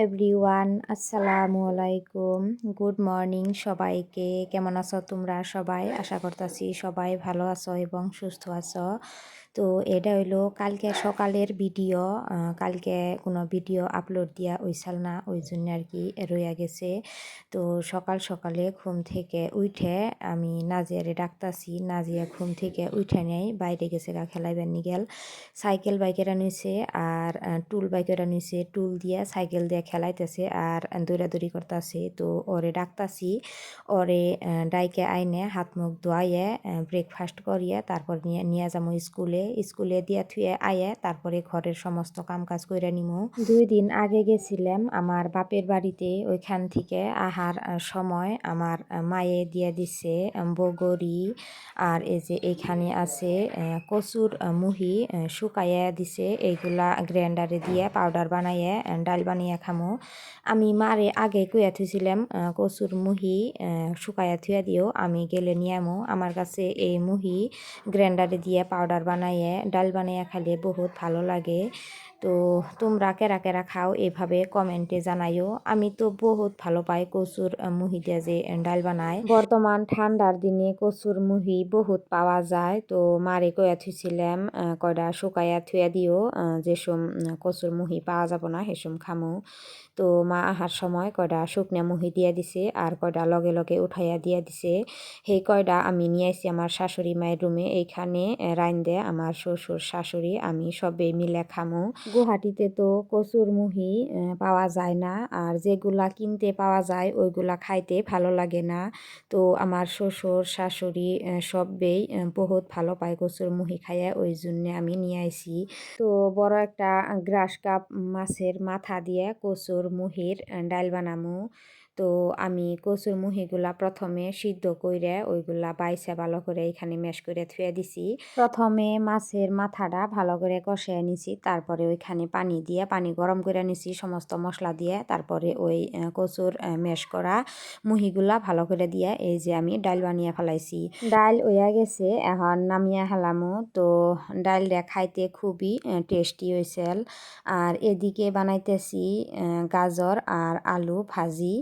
Everyone, আসসালামু আলাইকুম। Good morning সবাইকে। কেমন আছো তোমরা সবাই? আশা করতেছি সবাই ভালো আছো এবং সুস্থ আছো। তো এটা হইলো কালকে সকালের ভিডিও। কালকে কোনো ভিডিও আপলোড দিয়া হইসাল না, ওই জন্য আর কি রইয়া গেছে। তো সকাল সকালে ঘুম থেকে উঠে আমি নাজিয়ারে ডাকতাছি। নাজিয়া ঘুম থেকে উঠে নেই, বাইরে গেছে গা খেলাইবার নিগেল। সাইকেল বাইকেরা নিছে আর টুল বাইকেরা নিছে, টুল দিয়ে সাইকেল দিয়ে খেলাইতেছে আর দৌড়াদৌড়ি করতেছে। তো ওরে ডাকতাছি, ওরে ডাইকে আইনে হাত মুখ ধোয়াইয়ে ব্রেকফাস্ট করিয়ে তারপর নিয়ে নিয়ে যাবো স্কুলে। স্কুলে দিয়ে থুয়ে আয়ে তারপরে ঘরের সমস্ত কাম কাজ করে নিমু। 2 দিন আগে গেছিলাম আমার বাপের বাড়িতে, ওইখান থেকে আহার সময় আমার মায়ে দিয়ে দিছে বগরি। আর এই যে এইখানে আছে কচুর মুহি শুকাইয়া দিছে, এইগুলা গ্রাইন্ডারে দিয়ে পাউডার বানাইয়ে ডাল বানিয়ে খামো। আমি মারে আগে কইয়া থুইছিলাম কচুর মুহি শুকাইয়া থুয়া দিও, আমি গেলে নিয়ে আমো। আমার কাছে এই মুহি গ্রাইন্ডারে দিয়ে পাউডার বানাইয়ে ডাল বানাইয়া খাইলে বহুত ভালো লাগে। তো তোমরা কেরা কেরা খাও এভাবে কমেন্টে জানাইও। আমি তো বহুত ভালো পাই কচুর মুহি দিয়ে যে ডাল বানায়। বর্তমান ঠান্ডার দিনে কচুর মুহি বহুত পাওয়া যায়। তো মারে কইয়া থুইছিলাম কয়টা শুকাইয়া থুয়া দিও, যেসম কচুর মুহি পাওয়া যাব না হেসম খামু। তো মা আহার সময় কয়টা শুকনা মুহি দিয়ে দিছে আর কয়টা লগে লগে উঠাইয়া দিয়ে দিছে। সেই কয়টা আমি নিয়ে আসি আমার শাশুড়ি মায়ের রুমে, এইখানে রাইন্দে আমার শ্বশুর শাশুড়ি আমি সবে মিলে খামু। গুয়াহাটিতে তো কচুর মুহি পাওয়া যায় না, আর যেগুলা কিনতে পাওয়া যায় ওইগুলা খাইতে ভালো লাগে না। তো আমার শ্বশুর শাশুড়ি সবেই বহুত ভালো পায় কচুর মুহি খাইয়া, ওই জন্যে আমি নিয়ে আইছি। তো বড় একটা গ্রাস কাপ মাছের মাথা দিয়ে কচুর মুহির ডাল বানামু। তো আমি কচুর মুহিগুলা প্রথমে সিদ্ধ কইরে ওইগুলা বাইসে ভালো করে এখানে ম্যাশ করে থুয়ে দিছি। প্রথমে মাছের মাথাটা ভালো করে কষিয়ে নিছি, তারপরে ওইখানে পানি দিয়ে পানি গরম করে নিছি সমস্ত মশলা দিয়ে, তারপরে ওই কচুর ম্যাশ করা মুহিগুলা ভালো করে দিয়ে এই যে আমি ডাল বানিয়ে ফেলাইছি। ডাল হইয়া গেছে, এখন নামিয়ে হেলামু। তো ডালটা খাইতে খুবই টেস্টি হয়েছিল। আর এদিকে বানাইতেছি গাজর আর আলু ভাজি।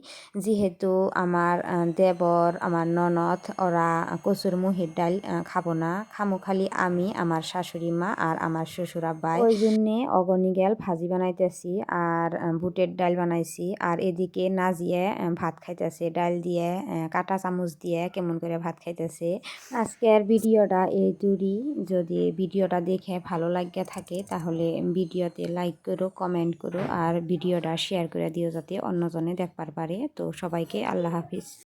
যেহেতু আমার দেবর আমার ননদ ওরা কচুর মুহির ডাল খাবো না, খামো খালি আমি, আমার শাশুড়ি মা আর আমার শ্বশুর আব্বাই, ওই জন্যে অগনি গেল ভাজি বানাইতেছি আর বুটের ডাল বানাইছি। আর এদিকে নাজিয়ে ভাত খাইতেছে ডাল দিয়ে, কাঁটা চামচ দিয়ে কেমন করে ভাত খাইতেছে। আজকের ভিডিওটা এই দূরই। যদি ভিডিওটা দেখে ভালো লাগিয়া থাকে তাহলে ভিডিওতে লাইক করো, কমেন্ট করো আর ভিডিওটা শেয়ার করে দিও যাতে অন্যজনে দেখবার পারে। তো সবাইকে আল্লাহ হাফিজ।